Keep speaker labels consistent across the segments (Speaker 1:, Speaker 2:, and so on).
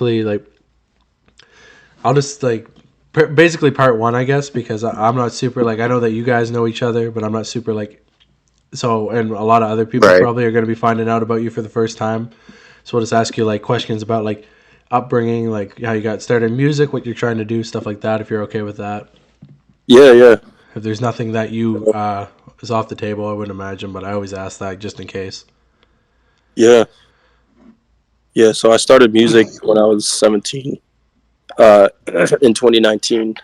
Speaker 1: basically like I'll just like basically part one, I guess, because I'm not super like I know that you guys know each other, but I'm not super like so, and a lot of other people
Speaker 2: Right.
Speaker 1: probably are going to be finding out about you for the first time. So we'll just ask you like questions about like upbringing, like how you got started in music, what you're trying to do, stuff like that. If you're okay with that.
Speaker 2: Yeah, yeah,
Speaker 1: If there's nothing that you is off the table, I wouldn't imagine, but I always ask that just in case.
Speaker 2: yeah, yeah. So I started music when I was 17. In 2019,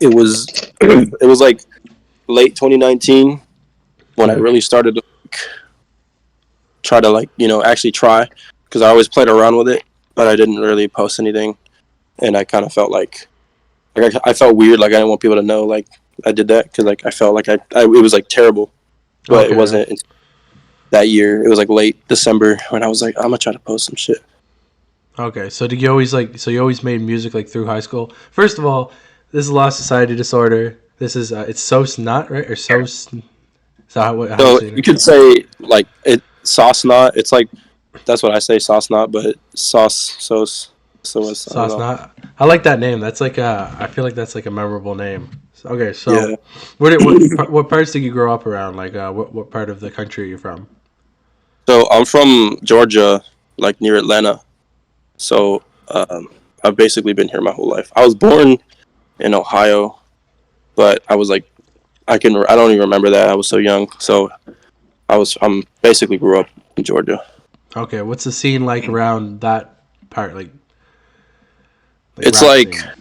Speaker 2: it was it was like late 2019 when I
Speaker 1: Yeah.
Speaker 2: really started to try to actually try, because I always played around with it, but I didn't really post anything, and I kind of felt like I felt weird, like I didn't want people to know like I did that, because like I felt like it was like terrible, but it
Speaker 1: Okay.
Speaker 2: wasn't that year. It was like late December when I was like, I'm gonna try to post some shit.
Speaker 1: Okay. So did you always like? So you always made music like through high school? First of all, this is Lost Society Disorder. This is it's Sosnut, right? Or Sos? Is that how you
Speaker 2: So
Speaker 1: say
Speaker 2: you
Speaker 1: it?
Speaker 2: could say like it Sosnaut. It's like that's what I say, Sosnaut, but I don't know.
Speaker 1: Sosnut. I like that name. That's like I feel like that's like a memorable name. Okay,
Speaker 2: Yeah.
Speaker 1: so what parts did you grow up around? Like what part of the country are you from?
Speaker 2: So I'm from Georgia, like near Atlanta. So I've basically been here my whole life. I was born in Ohio, but I was like, I don't even remember that. I was so young. So I'm basically grew up in Georgia.
Speaker 1: Okay, what's the scene like around that part? Like
Speaker 2: It's
Speaker 1: rap
Speaker 2: like
Speaker 1: scene.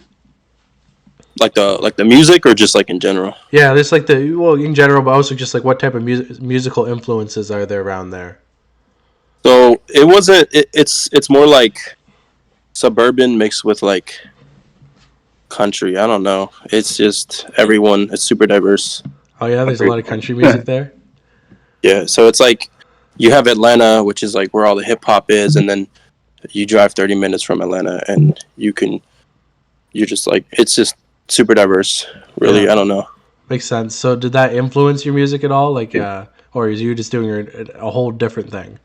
Speaker 2: the music, or just like in general.
Speaker 1: Yeah, there's like the well in general, but also just like what type of musical influences are there around there?
Speaker 2: So it wasn't. It's more like suburban mixed with like country. I don't know. It's just everyone. It's super diverse.
Speaker 1: Oh yeah, there's a lot of country music there.
Speaker 2: Yeah. So it's like you have Atlanta, which is like where all the hip hop is, and then you drive 30 minutes from Atlanta, and you're just like, it's just super diverse. Really,
Speaker 1: Yeah,
Speaker 2: I don't know.
Speaker 1: makes sense. So did that influence your music at all? Like, or is you just doing a whole different thing?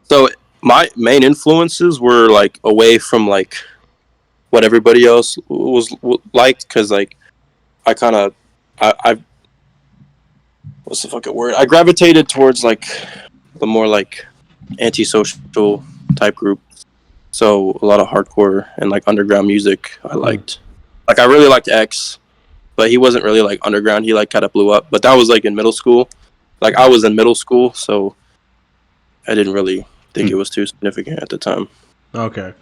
Speaker 2: So my main influences were like away from like what everybody else was liked, because like I kind of I what's the fucking word? I gravitated towards like the more like antisocial type group. So a lot of hardcore and like underground music I
Speaker 1: Hmm.
Speaker 2: liked. Like I really liked X, but he wasn't really like underground. He like kind of blew up. But that was like in middle school. Like I was in middle school, so I didn't really think it was too significant at the time.
Speaker 1: Okay,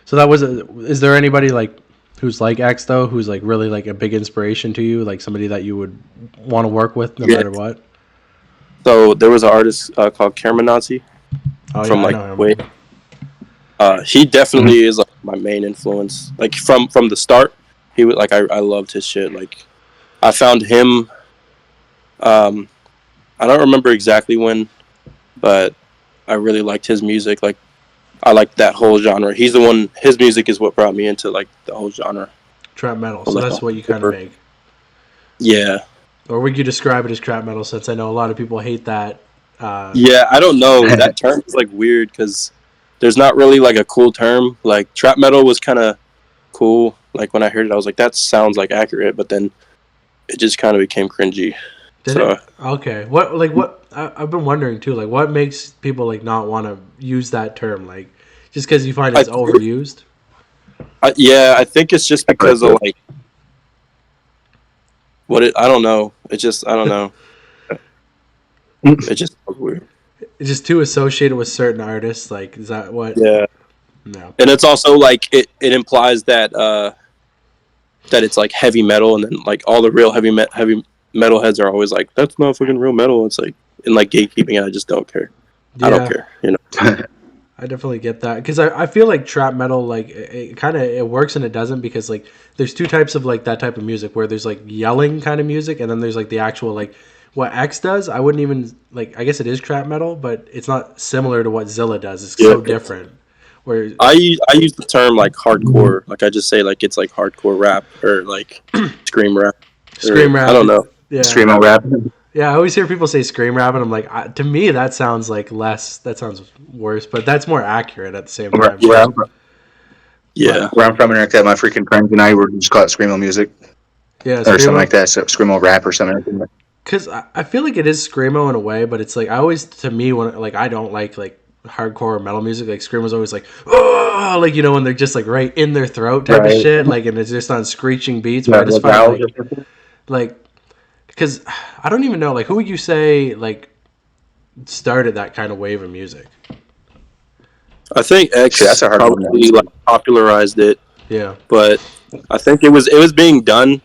Speaker 1: so that was. Is there anybody like who's like X though, who's like really like a big inspiration to you, like somebody that you would want to work with no
Speaker 2: Yeah.
Speaker 1: matter what?
Speaker 2: So there was an artist called Cameron Nazi
Speaker 1: Oh yeah,
Speaker 2: from
Speaker 1: I
Speaker 2: like
Speaker 1: know
Speaker 2: way.
Speaker 1: him.
Speaker 2: He definitely is like my main influence. Like from the start, he was like I loved his shit. Like I found him. Um, I don't remember exactly when, but I really liked his music. Like I liked that whole genre. He's the one. His music is what brought me into like the whole genre.
Speaker 1: Trap metal.
Speaker 2: Or,
Speaker 1: So
Speaker 2: like
Speaker 1: that's what you kind of make.
Speaker 2: yeah,
Speaker 1: Or would you describe it as trap metal? Since I know a lot of people hate that. Uh,
Speaker 2: yeah. I don't know. That term is like weird because there's not really like a cool term. Like trap metal was kind of cool. Like when I heard it, I was like, that sounds like accurate. But then it just kind of became cringy.
Speaker 1: did
Speaker 2: So
Speaker 1: it? Okay. What like what? I've been wondering too. Like, what makes people like not want to use that term? Like, just because you find
Speaker 2: I,
Speaker 1: it's overused?
Speaker 2: yeah, I think it's just because of like what it. I don't know. It just I don't know. It just was weird.
Speaker 1: It's just too associated with certain artists. Like, is that what?
Speaker 2: Yeah,
Speaker 1: No.
Speaker 2: and it's also like it implies that it's like heavy metal, and then like all the real heavy metal heads are always like, that's not fucking real metal. It's like in like gatekeeping, and I just don't care. I don't
Speaker 1: Yeah,
Speaker 2: care. You know.
Speaker 1: I definitely get that because I feel like trap metal like it kind of it works and it doesn't because like there's two types of like that type of music where there's like yelling kind of music and then there's like the actual like what X does. I wouldn't even like I guess it is trap metal, but it's not similar to what Zilla does. It's
Speaker 2: Yeah.
Speaker 1: so different. Where
Speaker 2: I use the term like hardcore. Like I just say like it's like hardcore rap or like scream rap, or
Speaker 1: scream
Speaker 2: I
Speaker 1: rap,
Speaker 2: don't know.
Speaker 1: yeah,
Speaker 3: Screamo rap.
Speaker 1: Yeah, I always hear people say scream rap, and I'm like, to me, that sounds like less. That sounds worse, but that's more accurate at the same
Speaker 3: Where,
Speaker 1: time
Speaker 3: where
Speaker 1: too.
Speaker 3: I'm from,
Speaker 2: Yeah.
Speaker 1: But
Speaker 3: where I'm from, and my freaking friends and I were just call it screamo music
Speaker 1: yeah,
Speaker 3: or something
Speaker 1: screamo,
Speaker 3: like that. So screamo rap or something.
Speaker 1: because I feel like it is screamo in a way, but it's like I always, to me, when like I don't like hardcore or metal music. Like screamo's always like, oh, like when they're just like right in their throat type of
Speaker 3: Right.
Speaker 1: shit, like, and it's just on screeching beats. Where
Speaker 3: Yeah,
Speaker 1: I just
Speaker 3: the
Speaker 1: find
Speaker 3: vowels.
Speaker 1: like because I don't even know like who would you say like started that kind of wave of music.
Speaker 2: I think
Speaker 3: Shit, that's
Speaker 2: X
Speaker 3: a hard one to
Speaker 2: probably
Speaker 3: answer.
Speaker 2: like popularized it,
Speaker 1: Yeah.
Speaker 2: but I think it was being done,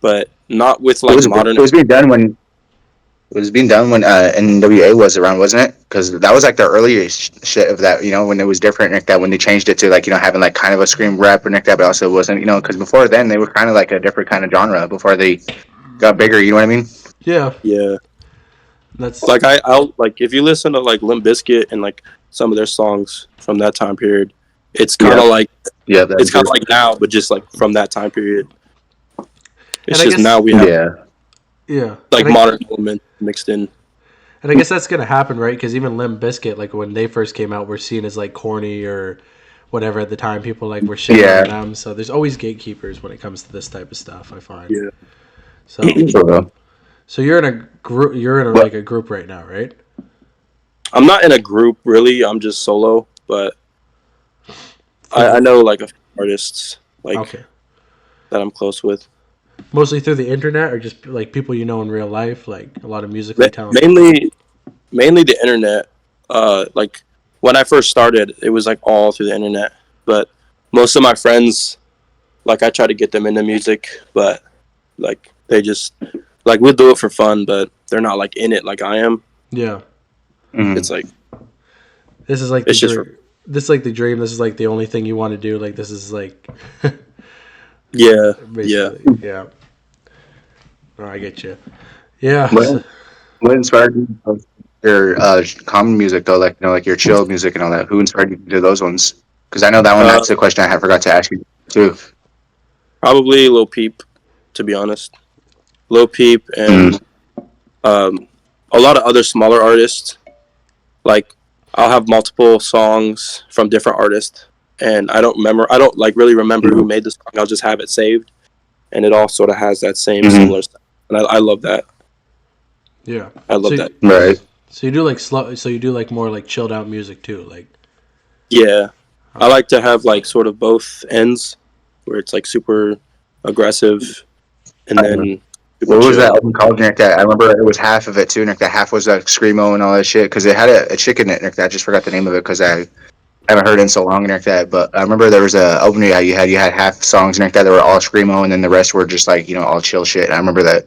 Speaker 2: but not with
Speaker 3: It
Speaker 2: like
Speaker 3: was
Speaker 2: modern.
Speaker 3: it was being done when it was being done when NWA was around, wasn't it? Because that was like the earliest shit of that. When it was different like that. When they changed it to like having like kind of a scream rap and like that, but also wasn't. Because before then they were kind of like a different kind of genre before they got bigger. You know what I mean?
Speaker 1: Yeah.
Speaker 2: Yeah,
Speaker 1: That's
Speaker 2: like I'll like if you listen to like Limp Bizkit and like some of their songs from that time period, it's kind
Speaker 3: Yeah.
Speaker 2: of like
Speaker 3: Yeah.
Speaker 2: now, but just like from that time period.
Speaker 1: and
Speaker 2: It's
Speaker 1: I
Speaker 2: just
Speaker 1: guess
Speaker 2: now we have
Speaker 3: Yeah.
Speaker 1: yeah.
Speaker 2: like modern elements mixed in.
Speaker 1: And I guess that's gonna happen, right? Because even Limp Bizkit, like when they first came out, were seen as like corny or whatever at the time. People like were shitting
Speaker 3: Yeah.
Speaker 1: on them. So there's always gatekeepers when it comes to this type of stuff. I find.
Speaker 2: Yeah.
Speaker 1: So
Speaker 3: So,
Speaker 1: so you're in a group. You're in
Speaker 3: but
Speaker 1: like a group right now, right?
Speaker 2: I'm not in a group really. I'm just solo, but
Speaker 1: For
Speaker 2: I
Speaker 1: the
Speaker 2: know like a few artists like
Speaker 1: okay,
Speaker 2: that I'm close with.
Speaker 1: mostly through the internet or just like people you know in real life, like a lot of musically talented people.
Speaker 2: Mainly the internet. Like when I first started, it was like all through the internet. But most of my friends, like I try to get them into music, but like they just like we'll do it for fun, but they're not like in it like I am.
Speaker 1: Yeah,
Speaker 2: It's
Speaker 3: mm,
Speaker 2: like
Speaker 1: this is like the
Speaker 2: it's just for
Speaker 1: dream. This is like the dream. This is like the only thing you want to do. Like this is like
Speaker 2: yeah, yeah.
Speaker 1: basically yeah. Oh, I get you. Yeah.
Speaker 3: what what inspired you of your common music though? Like like your chill music and all that. Who inspired you to do those ones? Because I know that one.
Speaker 2: Uh,
Speaker 3: That's the question I forgot to ask you too.
Speaker 2: Probably Lil Peep, to be honest. Lil Peep
Speaker 3: Mm.
Speaker 2: and um, a lot of other smaller artists. Like I'll have multiple songs from different artists, and I don't remember. I don't like really remember who made the song. I'll just have it saved, and it all sort of has that same
Speaker 3: Mm-hmm.
Speaker 2: similar stuff. And I love that.
Speaker 1: Yeah.
Speaker 2: I
Speaker 1: So
Speaker 2: love that.
Speaker 3: Right.
Speaker 1: so you do like slow. So you do like more like chilled out music too. Like
Speaker 2: Yeah, I
Speaker 1: okay.
Speaker 2: like to have like sort of both ends, where it's like super aggressive and then super
Speaker 3: What was that
Speaker 2: chill.
Speaker 3: album called, Nick? That I remember it was half of it too, Nick. That half was like screamo and all that shit because it had a chick in it, Nick. That I just forgot the name of it because I haven't heard it in so long, Nick. That, but I remember there was a album you had half songs, Nick, that were all screamo, and then the rest were just like all chill shit. I remember that.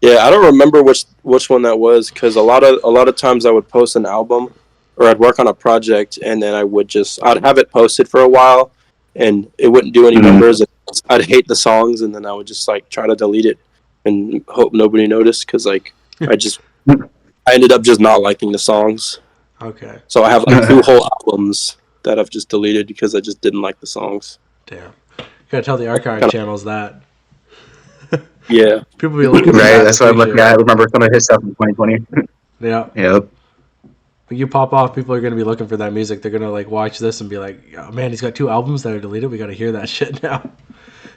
Speaker 2: Yeah, I don't remember which one that was because a lot of times I would post an album or I'd work on a project and then I'd have it posted for a while and it wouldn't do any
Speaker 3: Mm-hmm.
Speaker 2: numbers. And I'd hate the songs and then I would just like try to delete it and hope nobody noticed because like I just I ended up just not liking the songs.
Speaker 1: Okay.
Speaker 2: So I have like two whole albums that I've just deleted because I just didn't like the songs.
Speaker 1: Damn. You gotta tell the archive
Speaker 2: Kind
Speaker 1: channels that.
Speaker 2: of, yeah,
Speaker 1: People be looking for
Speaker 3: Right.
Speaker 1: that in the
Speaker 3: That's what I'm looking
Speaker 1: future.
Speaker 3: at. I remember some of his stuff in 2020.
Speaker 1: Yeah.
Speaker 3: Yep.
Speaker 1: When you pop off, people are gonna be looking for that music. They're gonna like watch this and be like, "Oh man, he's got two albums that are deleted. We gotta hear that shit now."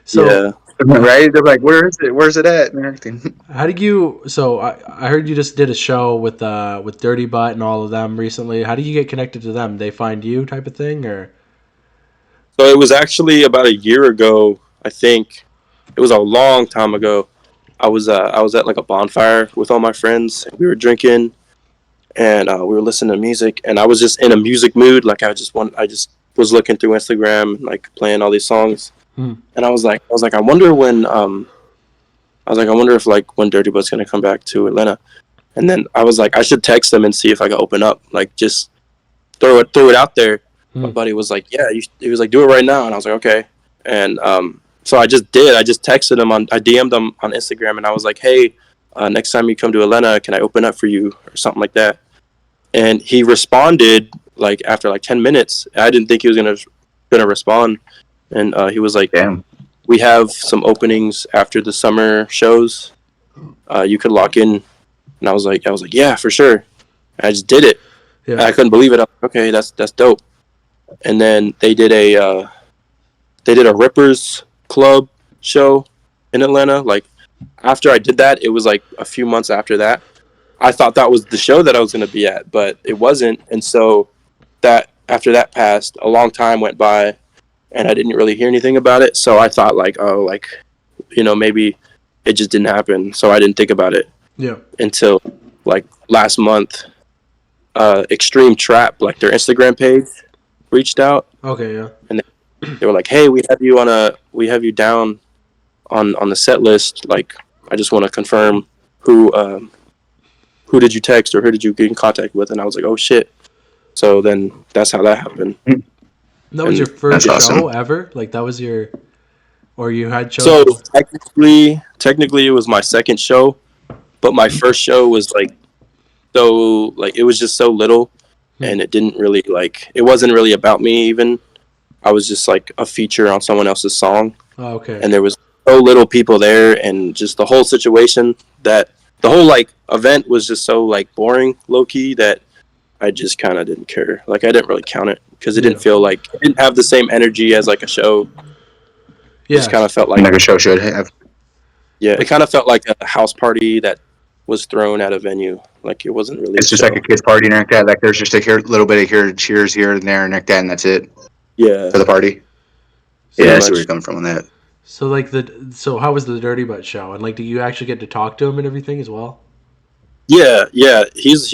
Speaker 1: So
Speaker 2: yeah.
Speaker 3: Right. They're like, where is it? Where's it at? And everything.
Speaker 1: how do you? So I heard you just did a show with DirtyButt and all of them recently. How do you get connected to them? They find you type of thing, or
Speaker 2: So it was actually about a year ago, I think. It was a long time ago. I was at like a bonfire with all my friends. And we were drinking and we were listening to music, and I was just in a music mood. Like I just was looking through Instagram and like playing all these songs,
Speaker 1: hmm.
Speaker 2: and I was like, I wonder if like when Dirty Butt's gonna come back to Atlanta, and then I was like, I should text them and see if I can open up, like just throw it out there. My
Speaker 1: Hmm.
Speaker 2: buddy was like, yeah, he was like, do it right now, and I was like, okay, and so I just did. I just texted him I DM'd him on Instagram, and I was like, hey, next time you come to Atlanta, can I open up for you or something like that? And he responded like after like 10 minutes. I didn't think he was gonna respond, and he was like,
Speaker 3: Damn.
Speaker 2: we have some openings after the summer shows. you could lock in, and I was like, yeah, for sure. And I just did it. And
Speaker 1: Yeah.
Speaker 2: I couldn't believe it. I was like, okay, that's dope. And then they did a Rippers Club show in Atlanta. Like after I did that, it was like a few months after that. I thought that was the show that I was going to be at, but it wasn't. And so that after that passed, a long time went by, and I didn't really hear anything about it. So I thought like, oh, like maybe it just didn't happen. So I didn't think about it
Speaker 1: Yeah.
Speaker 2: until like last month. Extreme Trap, like their Instagram page, reached out,
Speaker 1: Okay. Yeah.
Speaker 2: and they were like, "Hey, we have you down on the set list. Like, I just want to confirm who did you text or who did you get in contact with?" And I was like, "Oh shit!" So then that's how that happened.
Speaker 1: That was
Speaker 2: And
Speaker 1: your first
Speaker 3: That's awesome.
Speaker 1: show ever? Like that was your, or you had shows?
Speaker 2: so
Speaker 1: before?
Speaker 2: technically, it was my second show, but my first show was like so like it was just so little, and it didn't really like it wasn't really about me even. I was just like a feature on someone else's song,
Speaker 1: Oh, okay.
Speaker 2: and there was so little people there, and just the whole situation that the whole like event was just so like boring, low key, that I just kind of didn't care. Like I didn't really count it because it
Speaker 1: Yeah.
Speaker 2: didn't feel like it didn't have the same energy as like a show. It
Speaker 1: Yeah.
Speaker 2: just kind of felt like
Speaker 3: Like a show should have.
Speaker 2: it kind of felt like a house party that was thrown at a venue. Like it wasn't really
Speaker 3: It's
Speaker 2: a
Speaker 3: just
Speaker 2: show.
Speaker 3: like a kids party and like that. Like there's just a little bit of here cheers here and there and like that, and that's it
Speaker 2: Yeah,
Speaker 3: for the party.
Speaker 2: pretty
Speaker 3: Yeah, I see where
Speaker 2: much.
Speaker 3: you're coming from on that.
Speaker 1: So like so how was the DirtyButt show? And like, do you actually get to talk to him and everything as well?
Speaker 2: Yeah. He's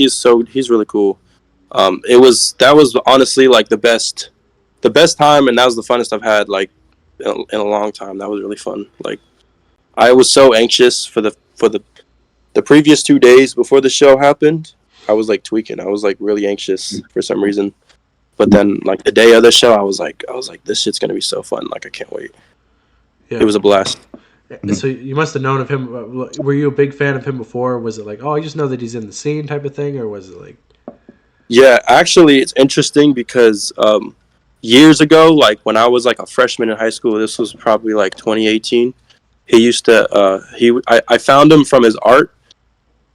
Speaker 2: really cool. That was honestly like the best time, and that was the funnest I've had like in a long time. That was really fun. Like I was so anxious for the previous 2 days before the show happened. I was like tweaking. I was like really anxious for some reason. But then like the day of the show, I was like, this shit's gonna be so fun. Like I can't wait.
Speaker 1: Yeah.
Speaker 2: It was a blast.
Speaker 1: So you must have known of him. Were you a big fan of him before? Was it like, oh, I just know that he's in the scene type of thing, or was it like,
Speaker 2: Yeah, actually, it's interesting because years ago, like when I was like a freshman in high school, this was probably like 2018. He used to I found him from his art,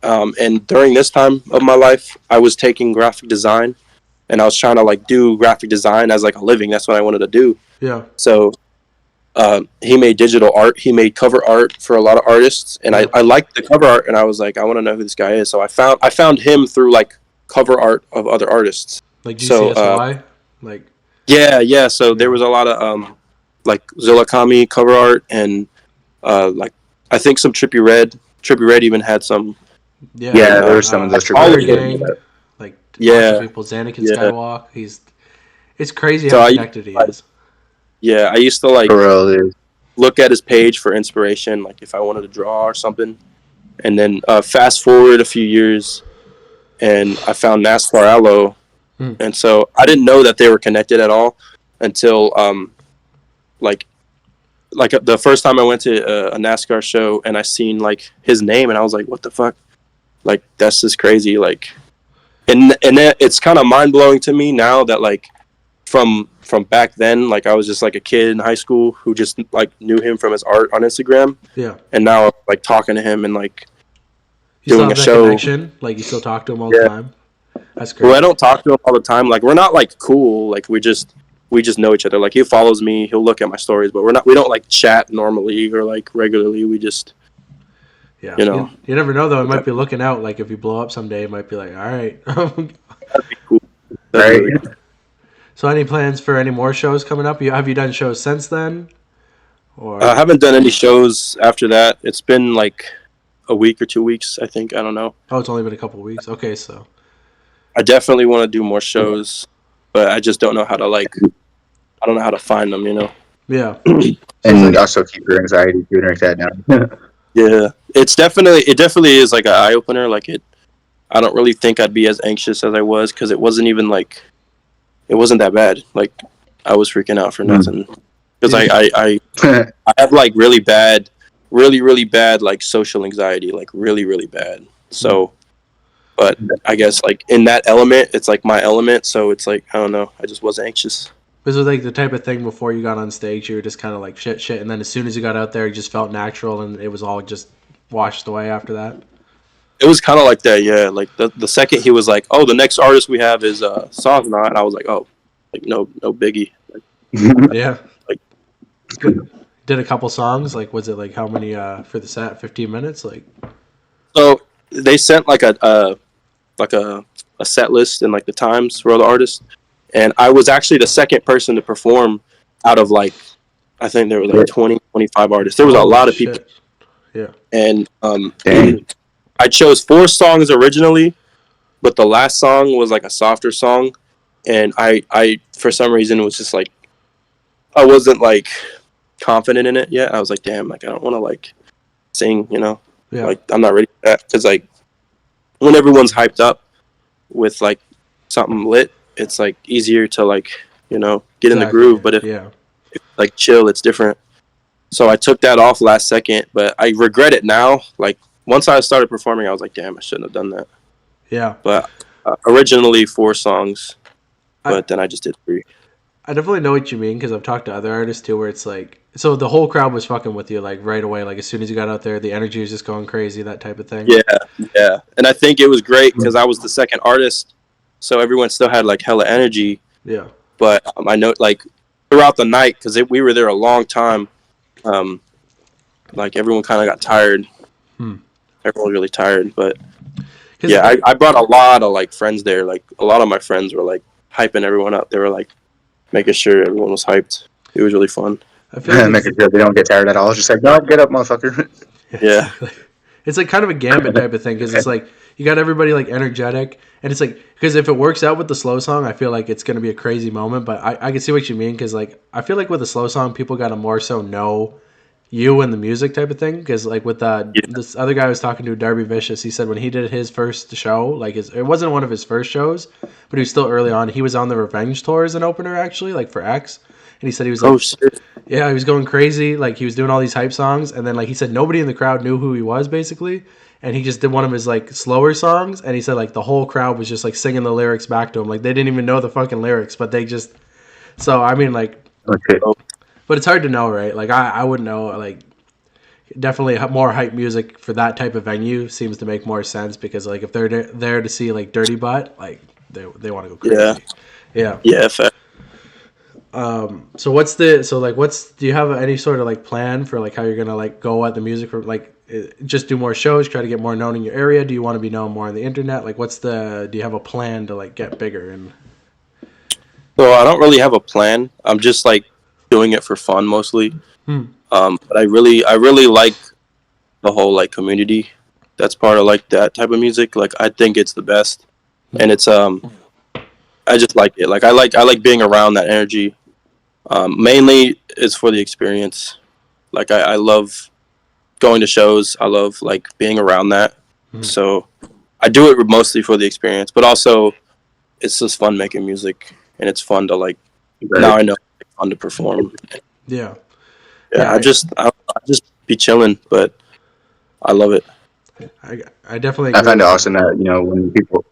Speaker 2: and during this time of my life, I was taking graphic design, and I was trying to like do graphic design as like a living. That's what I wanted to do.
Speaker 1: yeah,
Speaker 2: So he made digital art. He made cover art for a lot of artists, and
Speaker 1: Yeah.
Speaker 2: I liked the cover art, and I was like, I want to know who this guy is. So I found him through like cover art of other artists.
Speaker 1: like
Speaker 2: So
Speaker 1: GCSY, like
Speaker 2: yeah. So there
Speaker 1: Yeah.
Speaker 2: was a lot of like Zillakami cover art, and like I think some Trippy Red. Trippy Red even had some.
Speaker 1: yeah,
Speaker 3: Yeah, there were some of those
Speaker 2: all
Speaker 1: Fire
Speaker 2: of them.
Speaker 1: Gang, like
Speaker 2: Yeah,
Speaker 1: lots of people. Xanakin
Speaker 2: yeah.
Speaker 1: Skywalk. It's crazy
Speaker 2: So
Speaker 1: how
Speaker 2: I
Speaker 1: connected he is.
Speaker 2: I used to like
Speaker 3: For real, dude.
Speaker 2: look at his page for inspiration, like if I wanted to draw or something. And then fast forward a few years, and I found NASCAR Allo,
Speaker 1: Hmm.
Speaker 2: and so I didn't know that they were connected at all until like the first time I went to a NASCAR show and I seen like his name, and I was like, what the fuck? Like that's just crazy. Like, and it's kind of mind blowing to me now that like from back then, like I was just like a kid in high school who just like knew him from his art on Instagram,
Speaker 1: Yeah,
Speaker 2: and now like talking to him and like
Speaker 1: you still
Speaker 2: doing
Speaker 1: have
Speaker 2: a
Speaker 1: that
Speaker 2: show.
Speaker 1: connection. Like you still talk to him all the
Speaker 2: Yeah.
Speaker 1: time. That's
Speaker 2: Well, I
Speaker 1: great.
Speaker 2: don't talk to him all the time. Like we're not like cool. Like we just know each other. Like he follows me, he'll look at my stories, but we don't like chat normally or like regularly. We just
Speaker 1: Yeah,
Speaker 2: you know.
Speaker 1: you never know though. It might be looking out. Like if you blow up someday, it might be like, all right.
Speaker 2: That'd be cool. That'd
Speaker 3: Right?
Speaker 2: be really cool.
Speaker 1: So any plans for any more shows coming up? Have you done shows since then? Or
Speaker 2: I haven't done any shows after that. It's been like a week or 2 weeks, I think. I don't know.
Speaker 1: oh, it's only been a couple weeks. Okay, so
Speaker 2: I definitely want to do more shows, but I just don't know how to like. I don't know how to find them. You know.
Speaker 1: yeah.
Speaker 3: And also keep your anxiety doing like that now.
Speaker 2: Yeah, it definitely is like an eye opener. Like it, I don't really think I'd be as anxious as I was because it wasn't even like, it wasn't that bad. Like I was freaking out for nothing because I have like really bad like social anxiety, like really bad. So, but I guess like in that element, it's like my element. So it's like I don't know. I just wasn't anxious.
Speaker 1: This was like the type of thing before you got on stage, you were just kind of like shit, and then as soon as you got out there, it just felt natural, and it was all just washed away after that?
Speaker 2: It was kind of like that, yeah. Like the second he was like, "Oh, the next artist we have is Sosnaut," and I was like, "Oh, like no biggie."
Speaker 1: Yeah.
Speaker 2: Like,
Speaker 1: Good. Did a couple songs. Like, was it like how many for the set? 15 minutes. Like,
Speaker 2: so they sent like a set list and like the times for all the artists, and I was actually the second person to perform out of like I think there were like 20, 25 artists. There was a
Speaker 1: holy
Speaker 2: lot of people,
Speaker 1: shit. Yeah.
Speaker 2: and
Speaker 3: Dang.
Speaker 2: I chose 4 songs originally, but the last song was like a softer song, and I for some reason was just like I wasn't like confident in it yet. I was like, damn, like I don't want to like sing,
Speaker 1: Yeah.
Speaker 2: like I'm not ready for that because like when everyone's hyped up with like something lit, it's like easier to like get in the
Speaker 1: Exactly.
Speaker 2: groove. But if
Speaker 1: Yeah.
Speaker 2: like chill, it's different. So I took that off last second, but I regret it now. Like once I started performing, I was like, damn, I shouldn't have done that.
Speaker 1: Yeah.
Speaker 2: But originally 4 songs,
Speaker 1: I,
Speaker 2: but then I just did 3.
Speaker 1: I definitely know what you mean because I've talked to other artists too, where it's like, so the whole crowd was fucking with you like right away. Like as soon as you got out there, the energy was just going crazy, that type of thing.
Speaker 2: Yeah, yeah. And I think it was great because I was the second artist, so everyone still had like hella energy.
Speaker 1: Yeah.
Speaker 2: But I know like throughout the night because we were there a long time. Like everyone kind of got tired. Everyone was really tired, but yeah, I brought a lot of like friends there. Like a lot of my friends were like hyping everyone up. They were like making sure everyone was hyped. It was really fun.
Speaker 1: I feel like
Speaker 3: Making sure they don't get tired at all. It's just like, no, get up, motherfucker.
Speaker 2: Yeah.
Speaker 1: Exactly. It's like kind of a gambit type of thing because it's like you got everybody like energetic, and it's like because if it works out with the slow song, I feel like it's gonna be a crazy moment. But I can see what you mean because like I feel like with a slow song, people gotta more so know you and the music type of thing because like with this other guy I was talking to, Darby Vicious, he said when he did his first show, like it wasn't one of his first shows, but he was still early on. He was on the Revenge tour as an opener actually, like for X, and he said he was like,
Speaker 2: Oh shit.
Speaker 1: yeah, he was going crazy. Like he was doing all these hype songs, and then like he said, nobody in the crowd knew who he was basically, and he just did one of his like slower songs, and he said like the whole crowd was just like singing the lyrics back to him, like they didn't even know the fucking lyrics, but they just. So I mean like,
Speaker 3: Okay.
Speaker 1: but it's hard to know, right? Like I wouldn't know. Like definitely more hype music for that type of venue seems to make more sense because like if they're there to see like DirtyButt, like they want to go crazy. Yeah.
Speaker 2: Yeah. Fact.
Speaker 1: So do you have any sort of like plan for like how you're gonna like go at the music or like just do more shows, try to get more known in your area? Do you want to be known more on the internet? Like do you have a plan to like get bigger? And
Speaker 2: So I don't really have a plan. I'm just like doing it for fun mostly. But I really like the whole like community that's part of like that type of music. Like I think it's the best, and it's I just like it. Like I like being around that energy. Mainly it's for the experience. Like I love going to shows. I love like being around that. So I do it mostly for the experience, but also it's just fun making music, and it's fun to like.
Speaker 3: Right.
Speaker 2: Now I know it's fun to perform.
Speaker 1: yeah,
Speaker 2: Yeah, I just be chilling, but I love it.
Speaker 1: I definitely
Speaker 3: I
Speaker 1: agree
Speaker 3: find it
Speaker 1: with
Speaker 3: awesome that when people.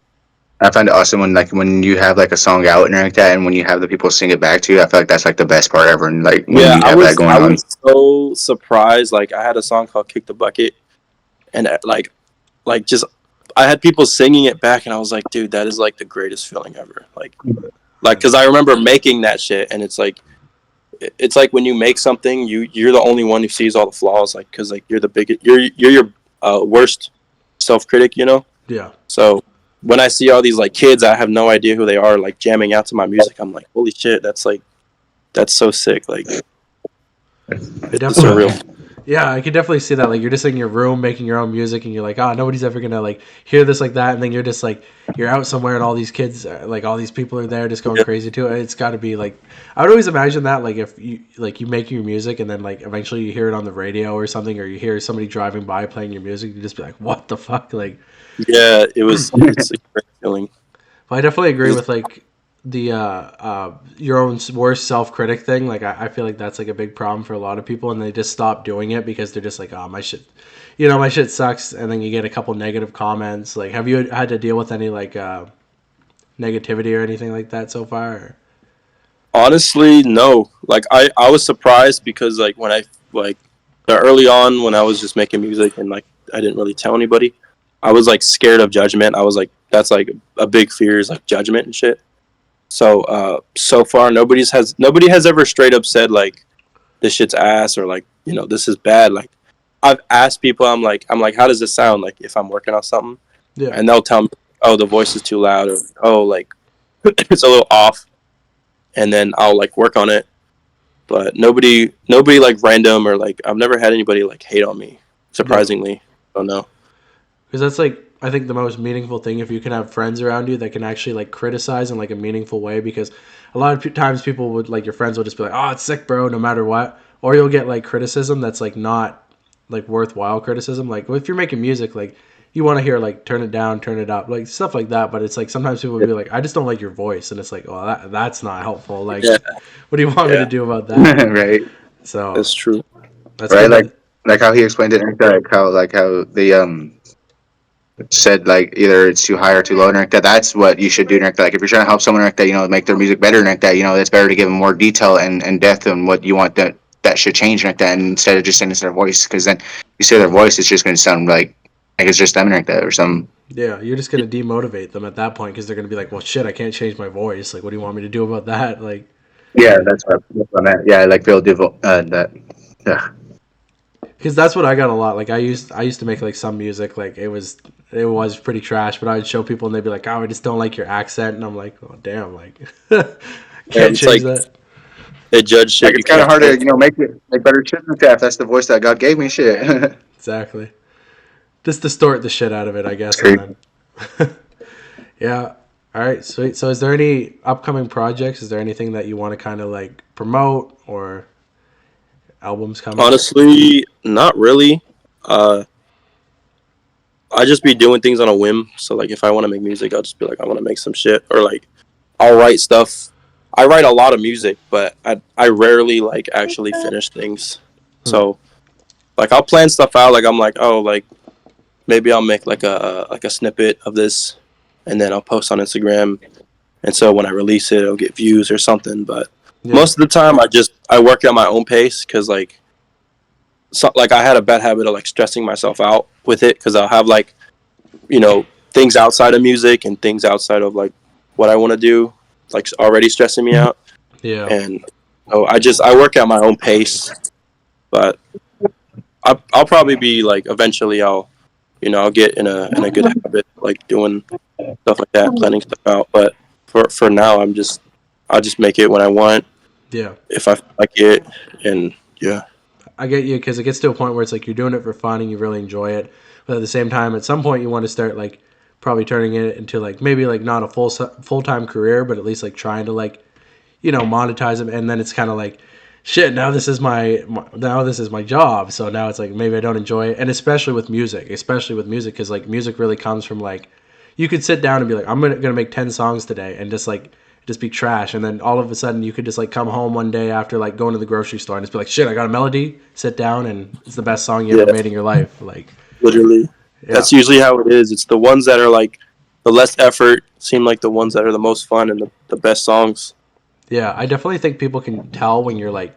Speaker 3: I find it awesome when you have like a song out and like that, and when you have the people sing it back to you. I feel like that's like the best part ever. And like when
Speaker 2: Yeah,
Speaker 3: you have that going
Speaker 2: I
Speaker 3: on.
Speaker 2: was so surprised. Like I had a song called "Kick the Bucket," and like just I had people singing it back, and I was like, dude, that is like the greatest feeling ever. Like because I remember making that shit, and it's like when you make something, you're the only one who sees all the flaws. Like because like you're the biggest, you're your worst self critic,
Speaker 1: Yeah.
Speaker 2: So when I see all these like kids, I have no idea who they are, like jamming out to my music. I'm like, holy shit, that's so sick. Like it's surreal.
Speaker 1: Yeah, I could definitely see that. Like you're just in your room making your own music, and you're like, oh, nobody's ever gonna like hear this like that. And then you're just like, you're out somewhere, and all these kids, like all these people are there, just going crazy to it. It's got to be like, I would always imagine that like if you make your music, and then like eventually you hear it on the radio or something, or you hear somebody driving by playing your music, you just be like, what the fuck, like.
Speaker 2: Yeah, it's a great feeling.
Speaker 1: Well, I definitely agree with like the your own worst self critic thing. Like I feel like that's like a big problem for a lot of people, and they just stop doing it because they're just like, oh, my shit, my shit sucks, and then you get a couple negative comments. Like, have you had to deal with any like negativity or anything like that so far? Or?
Speaker 2: Honestly, no. Like I was surprised because like when I like the early on when I was just making music and like I didn't really tell anybody. I was like scared of judgment. I was like, that's like a big fear is like judgment and shit. So so far nobody has ever straight up said like this shit's ass or like, you know, this is bad. Like I've asked people, I'm like, how does this sound like if I'm working on something?
Speaker 1: Yeah.
Speaker 2: And they'll tell me, oh, the voice is too loud, or oh, like it's a little off, and then I'll like work on it. But nobody like random or like I've never had anybody like hate on me. Surprisingly, I don't know.
Speaker 1: Because that's like I think the most meaningful thing if you can have friends around you that can actually like criticize in like a meaningful way. Because a lot of times people would like your friends will just be like, "Oh, it's sick, bro," no matter what. Or you'll get like criticism that's like not like worthwhile criticism. Like if you're making music, like you want to hear like turn it down, turn it up, like stuff like that. But it's like sometimes people will be like, "I just don't like your voice," and it's like, "Oh, that's not helpful." Like,
Speaker 2: Yeah,
Speaker 1: what do you want me to do about that?
Speaker 3: Right.
Speaker 1: So
Speaker 2: that's true.
Speaker 1: that's
Speaker 3: Right.
Speaker 1: good.
Speaker 3: Like how he explained it, like how they said like either it's too high or too low, like that. That's what you should do, like that. Like if you're trying to help someone, like that, you know, make their music better, like that, you know, it's better to give them more detail and depth on what you want that should change, like that, instead of just saying it's their voice, because then you say their voice, it's just going to sound like it's just them like that or something.
Speaker 1: Yeah, you're just gonna demotivate them at that point because they're gonna be like, "Well, shit, I can't change my voice. Like, what do you want me to do about that?" Like,
Speaker 3: Yeah, that's what I meant. Yeah, like Phil Devo, that. Yeah.
Speaker 1: because that's what I got a lot. Like, I used to make like some music. Like, it was pretty trash, but I'd show people and they'd be like, "Oh, I just don't like your accent," and I'm like, "Oh, damn, like,
Speaker 2: Yeah,
Speaker 1: can't
Speaker 2: it's
Speaker 1: change
Speaker 2: like
Speaker 1: that."
Speaker 2: they judge shit
Speaker 3: Like
Speaker 2: you
Speaker 3: it's kind of
Speaker 2: can't
Speaker 3: hard to,
Speaker 2: change.
Speaker 3: you know, make better shit than that. If that's the voice that God gave me. Shit.
Speaker 1: Exactly. Just distort the shit out of it, I
Speaker 3: It's
Speaker 1: guess, and
Speaker 3: crazy.
Speaker 1: then yeah. All right, sweet. So, is there any upcoming projects? Is there anything that you want to kind of like promote or albums coming?
Speaker 2: Honestly, not really. Uh, I just be doing things on a whim. So like, if I want to make music, I'll just be like, I want to make some shit, or like, I'll write stuff. I write a lot of music, but I rarely like actually finish things.
Speaker 1: Hmm.
Speaker 2: So like, I'll plan stuff out. Like I'm like, oh, like maybe I'll make like a snippet of this, and then I'll post on Instagram. And so when I release it, it'll get views or something. But
Speaker 1: Yeah.
Speaker 2: most of the time, I work at my own pace because like like I had a bad habit of like stressing myself out with it because I'll have like, you know, things outside of music and things outside of like what I want to do like already stressing me out.
Speaker 1: Yeah.
Speaker 2: And oh, I work at my own pace, but I'll probably be like eventually I'll get in a good habit like doing stuff like that, planning stuff out. But for now, I'll just make it when I want
Speaker 1: Yeah.
Speaker 2: if I feel like it, and yeah.
Speaker 1: I get you because it gets to a point where it's like you're doing it for fun and you really enjoy it, but at the same time, at some point, you want to start like probably turning it into like maybe like not a full time career, but at least like trying to like monetize it, and then it's kind of like shit. Now this is now this is my job, so now it's like maybe I don't enjoy it, and especially with music, because like music really comes from like you could sit down and be like I'm gonna make 10 songs today and just be trash, and then all of a sudden you could just like come home one day after like going to the grocery store and just be like shit, I got a melody, sit down, and it's the best song you
Speaker 2: Yeah,
Speaker 1: ever made in your life. Like,
Speaker 2: literally.
Speaker 1: yeah.
Speaker 2: That's usually how it is. It's the ones that are like the less effort seem like the ones that are the most fun and the best songs.
Speaker 1: Yeah, I definitely think people can tell when you're like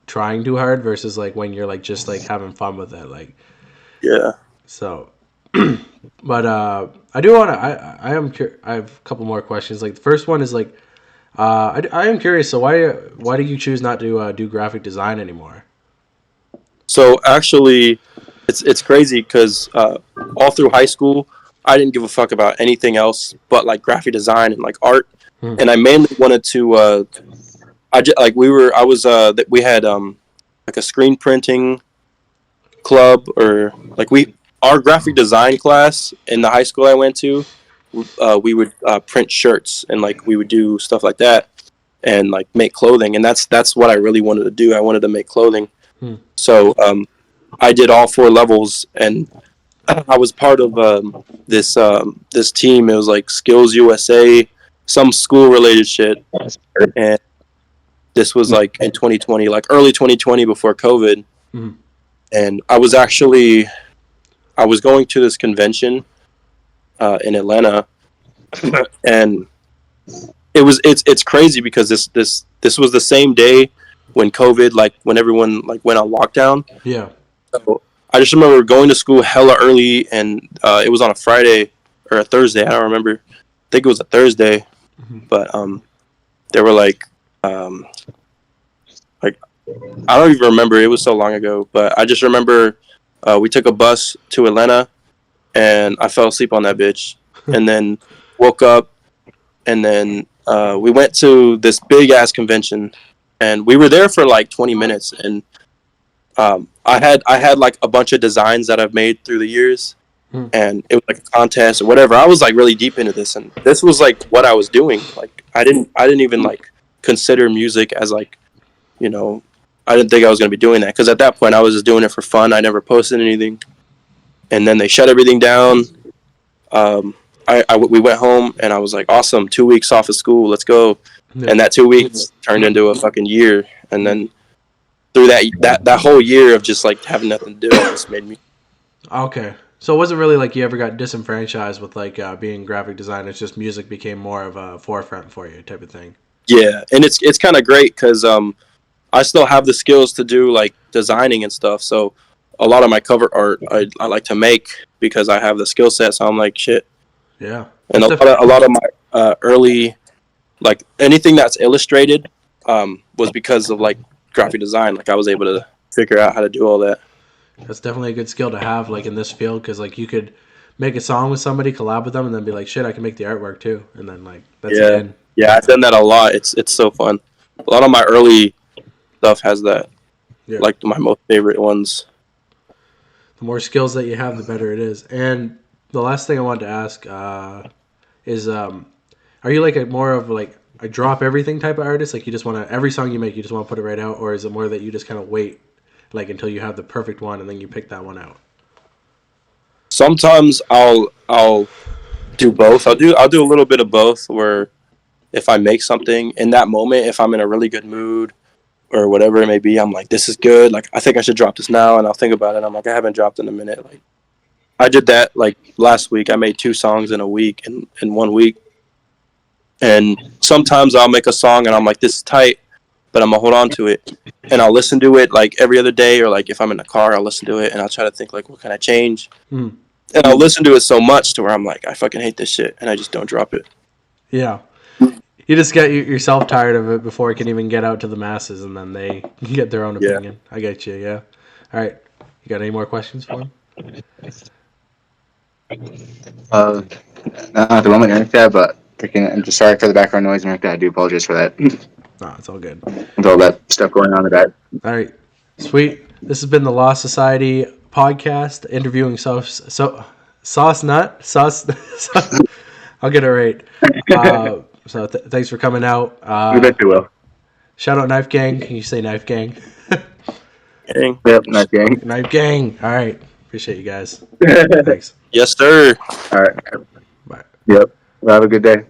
Speaker 1: trying too hard versus like when you're like just like having fun with it. Like,
Speaker 2: Yeah.
Speaker 1: so, but I do want to. I have a couple more questions. Like the first one is like, I am curious. So why do you choose not to do graphic design anymore?
Speaker 2: So actually, it's crazy because all through high school, I didn't give a fuck about anything else but like graphic design and like art,
Speaker 1: Hmm.
Speaker 2: and I mainly wanted to. We had like a screen printing club or like we our graphic design class in the high school I went to. We would print shirts and like we would do stuff like that and like make clothing, and that's what I really wanted to do. I wanted to make clothing.
Speaker 1: Hmm.
Speaker 2: So I did all four levels, and I was part of this team. It was like Skills USA, some school related shit, and this was like in 2020, like early 2020 before COVID.
Speaker 1: Hmm.
Speaker 2: And I was going to this convention in Atlanta, and it's crazy because this was the same day when COVID, like when everyone like went on lockdown.
Speaker 1: Yeah.
Speaker 2: So I just remember going to school hella early, and it was on a Friday or a Thursday. I don't remember. I think it was a Thursday, but they were like I don't even remember. It was so long ago, but I just remember we took a bus to Atlanta, and I fell asleep on that bitch, and then woke up, and then we went to this big ass convention, and we were there for like 20 minutes, and I had like a bunch of designs that I've made through the years, and it was like a contest or whatever. I was like really deep into this, and this was like what I was doing. Like I didn't even like consider music as like, you know, I didn't think I was going to be doing that, because at that point I was just doing it for fun. I never posted anything, and then they shut everything down. We went home, and I was like, awesome, 2 weeks off of school, let's go.
Speaker 1: Yeah.
Speaker 2: And that 2 weeks turned into a fucking year, and then through that whole year of just like having nothing to do, it just made me.
Speaker 1: Okay. So it wasn't really like you ever got disenfranchised with like being graphic design. It's just music became more of a forefront for you type of thing.
Speaker 2: Yeah, and it's kind of great because I still have the skills to do like designing and stuff. So a lot of my cover art I like to make because I have the skill set. So I'm like, shit.
Speaker 1: Yeah.
Speaker 2: And a lot of my early, like anything that's illustrated was because of like graphic design. Like I was able to figure out how to do all that.
Speaker 1: That's definitely a good skill to have, like in this field, because like you could make a song with somebody, collab with them, and then be like, shit, I can make the artwork too, and then like that's
Speaker 2: Yeah.
Speaker 1: the end.
Speaker 2: Yeah, I've done that a lot. It's so fun. A lot of my early stuff has that.
Speaker 1: Yeah.
Speaker 2: Like my most favorite ones.
Speaker 1: The more skills that you have, the better it is. And the last thing I wanted to ask is, are you like a more of like a drop everything type of artist? Like you just want to, every song you make, you just want to put it right out, or is it more that you just kind of wait like until you have the perfect one and then you pick that one out?
Speaker 2: Sometimes I'll do both. I'll do a little bit of both, where if I make something in that moment, if I'm in a really good mood or whatever it may be, I'm like, this is good. Like, I think I should drop this now. And I'll think about it. I'm like, I haven't dropped in a minute. Like, I did that like last week. I made 2 songs in a week, in 1 week. And sometimes I'll make a song and I'm like, this is tight, but I'm gonna hold on to it. And I'll listen to it like every other day, or like if I'm in the car, I'll listen to it and I'll try to think like, what can I change? And I'll listen to it so much to where I'm like, I fucking hate this shit, and I just don't drop it.
Speaker 1: Yeah. You just get yourself tired of it before it can even get out to the masses, and then they get their own opinion. I get you, yeah. All right. You got any more questions for him?
Speaker 3: Not at the moment, like that, but I'm just sorry for the background noise and like that. I do apologize for that.
Speaker 1: No, it's all good.
Speaker 3: With all that stuff going on in the back.
Speaker 1: All right. Sweet. This has been the Law Society podcast interviewing Sosnut. I'll get it right. So thanks for coming out.
Speaker 3: We bet you will.
Speaker 1: Shout out Knife Gang. Can you say Knife Gang?
Speaker 2: Gang.
Speaker 3: Yep, nice gang.
Speaker 1: Knife Gang. All right. Appreciate you guys. Thanks.
Speaker 2: Yes, sir.
Speaker 3: All right.
Speaker 1: Bye.
Speaker 3: Yep. Well, have a good day.